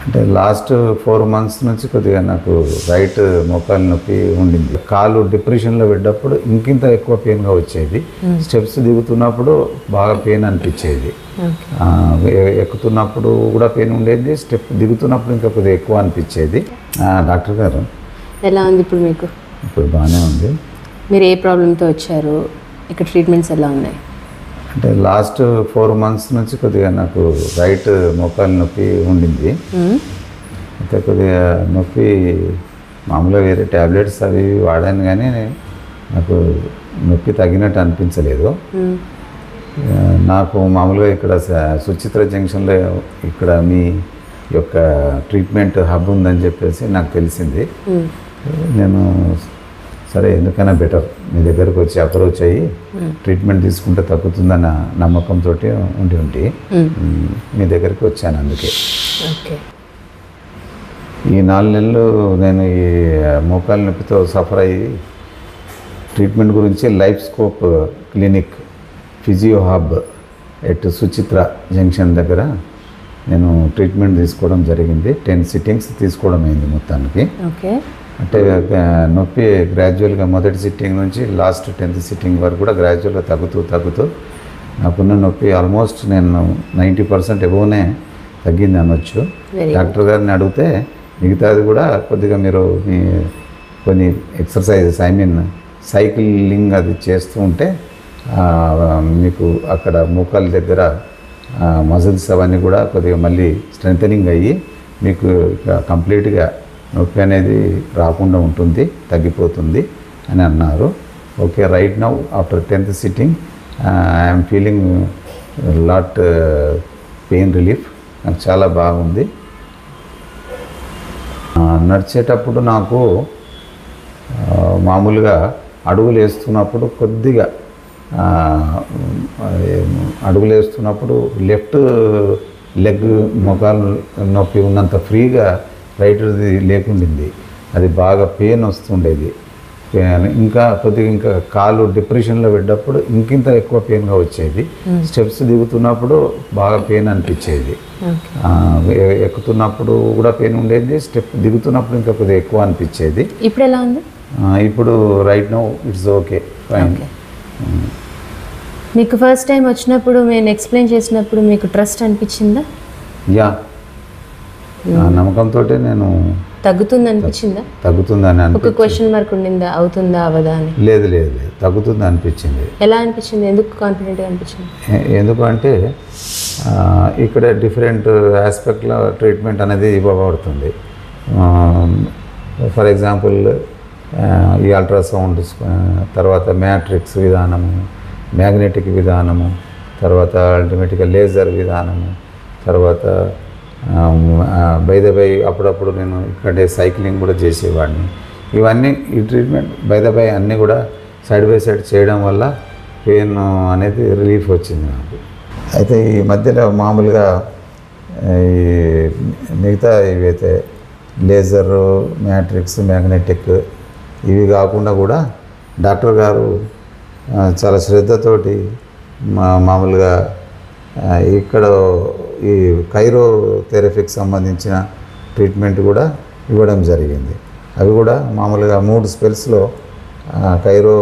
అంటే last 4 months నుంచి కొద్దిగా నాకు రైట్ మోకాలు నొప్పి ఉండింది. కాలు డిప్రెషన్లో పెట్టినప్పుడు ఇంకింత ఎక్కువ పెయిన్గా వచ్చేది. స్టెప్స్ దిగుతున్నప్పుడు బాగా పెయిన్ అనిపించేది. ఎక్కుతున్నప్పుడు కూడా పెయిన్ ఉండేది, స్టెప్ దిగుతున్నప్పుడు ఇంకా కొద్దిగా ఎక్కువ అనిపించేది. డాక్టర్ గారు ఎలా ఉంది ఇప్పుడు మీకు? ఇప్పుడు బాగానే ఉంది. మీరు ఏ ప్రాబ్లంతో వచ్చారు? ఇక్కడ ట్రీట్మెంట్స్ ఎలా ఉన్నాయి? అంటే లాస్ట్ 4 months నుంచి కొద్దిగా నాకు రైట్ మోకాలు నొప్పి ఉండింది. అయితే కొద్దిగా నొప్పి మామూలుగా వేరే ట్యాబ్లెట్స్ అవి వాడాను, కానీ నాకు నొప్పి తగ్గినట్టు అనిపించలేదు. నాకు మామూలుగా ఇక్కడ సుచిత్ర జంక్షన్లో ఇక్కడ మీ యొక్క ట్రీట్మెంట్ హబ్ ఉందని చెప్పేసి నాకు తెలిసింది. నేను సరే ఎందుకైనా బెటర్ మీ దగ్గరకు వచ్చి అప్రోచ్ అయ్యి ట్రీట్మెంట్ తీసుకుంటే తగ్గుతుందన్న నమ్మకంతో ఉండి మీ దగ్గరికి వచ్చాను. అందుకే ఈ 4 నెలలు నేను ఈ మోకాలు నొప్పితో సఫర్ అయ్యి ట్రీట్మెంట్ గురించి life scope clinic physio hub at Suchitra junction దగ్గర నేను ట్రీట్మెంట్ తీసుకోవడం జరిగింది. 10 sittings తీసుకోవడం అయింది మొత్తానికి. అంటే నొప్పి గ్రాడ్యువల్గా మొదటి సిట్టింగ్ నుంచి లాస్ట్ 10th sitting వరకు కూడా గ్రాడ్యువల్గా తగ్గుతూ నాకున్న నొప్పి ఆల్మోస్ట్ నేను 90% ఎబోనే తగ్గింది అనొచ్చు. డాక్టర్ గారిని అడిగితే మిగతాది కూడా కొద్దిగా మీరు మీ కొన్ని ఎక్సర్సైజెస్ సైక్లింగ్ అది చేస్తూ ఉంటే మీకు అక్కడ మోకాళ్ళ దగ్గర మజిల్స్ అవన్నీ కూడా కొద్దిగా మళ్ళీ స్ట్రెంథనింగ్ అయ్యి మీకు కంప్లీట్గా నొప్పి అనేది రాకుండా ఉంటుంది, తగ్గిపోతుంది అని అన్నారు. Okay, right now after 10th sitting I'm feeling lot pain relief. నాకు చాలా బాగుంది. నడిచేటప్పుడు నాకు మామూలుగా అడుగులు వేస్తున్నప్పుడు కొద్దిగా లెఫ్ట్ లెగ్ మోకాలు నొప్పి ఉన్నంత ఫ్రీగా రైట్ది లేకుండింది. అది బాగా పెయిన్ వస్తుండేది. ఇంకా కాలు డిప్రెషన్లో పెట్టినప్పుడు ఇంకింత ఎక్కువ పెయిన్గా వచ్చేది. స్టెప్స్ దిగుతున్నప్పుడు బాగా పెయిన్ అనిపించేది. ఎక్కుతున్నప్పుడు కూడా పెయిన్ ఉండేది, స్టెప్ దిగుతున్నప్పుడు ఇంకా కొద్దిగా ఎక్కువ అనిపించేది. ఇప్పుడు ఎలా ఉంది? ఇప్పుడు right now it's okay, fine. మీకు ఫస్ట్ టైం వచ్చినప్పుడు నేను ఎక్స్ప్లెయిన్ చేసినప్పుడు మీకు ట్రస్ట్ అనిపించిందా? యా, నమ్మకంతో నేను తగ్గుతుంది అనిపించిందా? తగ్గుతుందని ఒక క్వశ్చన్ మార్క్ ఉండిందా, అవుతుందా అవదా అని? లేదు, తగ్గుతుంది అనిపించింది. ఎలా అనిపించింది? ఎందుకు కాన్ఫిడెంట్గా అనిపించింది? ఎందుకంటే ఇక్కడ డిఫరెంట్ ఆస్పెక్ట్లో ట్రీట్మెంట్ అనేది ఇవ్వబడుతుంది. ఫర్ ఎగ్జాంపుల్ ఈ అల్ట్రాసౌండ్, తర్వాత మ్యాట్రిక్స్ విధానము, మ్యాగ్నెటిక్ విధానము, తర్వాత అల్టిమేట్గా లేజర్ విధానము, తర్వాత బై అప్పుడప్పుడు నేను ఇక్కడే సైక్లింగ్ కూడా చేసేవాడిని. ఇవన్నీ ఈ ట్రీట్మెంట్ బై అన్నీ కూడా సైడ్ బై సైడ్ చేయడం వల్ల పెయిన్ అనేది రిలీఫ్ వచ్చింది నాకు. అయితే ఈ మధ్యలో మామూలుగా ఈ మిగతా ఇవైతే లేజర్, మ్యాట్రిక్స్, మ్యాగ్నెటిక్ ఇవి కాకుండా కూడా డాక్టర్ గారు చాలా శ్రద్ధతోటి మామూలుగా ఇక్కడ ఈ కైరోథెరపీకి సంబంధించిన ట్రీట్మెంట్ కూడా ఇవ్వడం జరిగింది. అవి కూడా మామూలుగా 3 spellsలో కైరో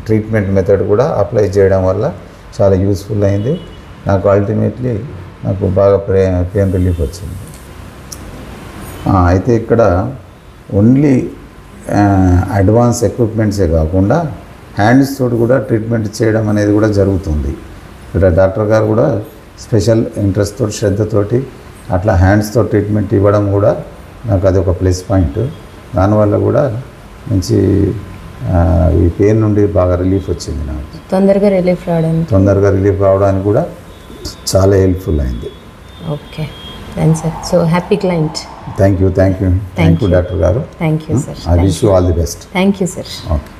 ట్రీట్మెంట్ మెథడ్ కూడా అప్లై చేయడం వల్ల చాలా యూస్ఫుల్ అయింది నాకు. అల్టిమేట్లీ నాకు బాగా పెయిన్ రిలీఫ్ వచ్చింది. అయితే ఇక్కడ ఓన్లీ అడ్వాన్స్ ఎక్విప్మెంట్సే కాకుండా హ్యాండ్స్ తోటి కూడా ట్రీట్మెంట్ చేయడం అనేది కూడా జరుగుతుంది. ఇక్కడ డాక్టర్ గారు కూడా స్పెషల్ ఇంట్రెస్ట్ తోటి, శ్రద్ధతోటి అట్లా హ్యాండ్స్తో ట్రీట్మెంట్ ఇవ్వడం కూడా నాకు అది ఒక ప్లస్ పాయింట్. దానివల్ల కూడా మంచి ఈ పెయిన్ నుండి బాగా రిలీఫ్ వచ్చింది నాకు. తొందరగా రిలీఫ్ రావడానికి కూడా చాలా హెల్ప్ఫుల్ అయింది. Okay, so happy client. Thank you doctor గారు. Thank you sir. I wish you all the best. Thank you sir. Okay.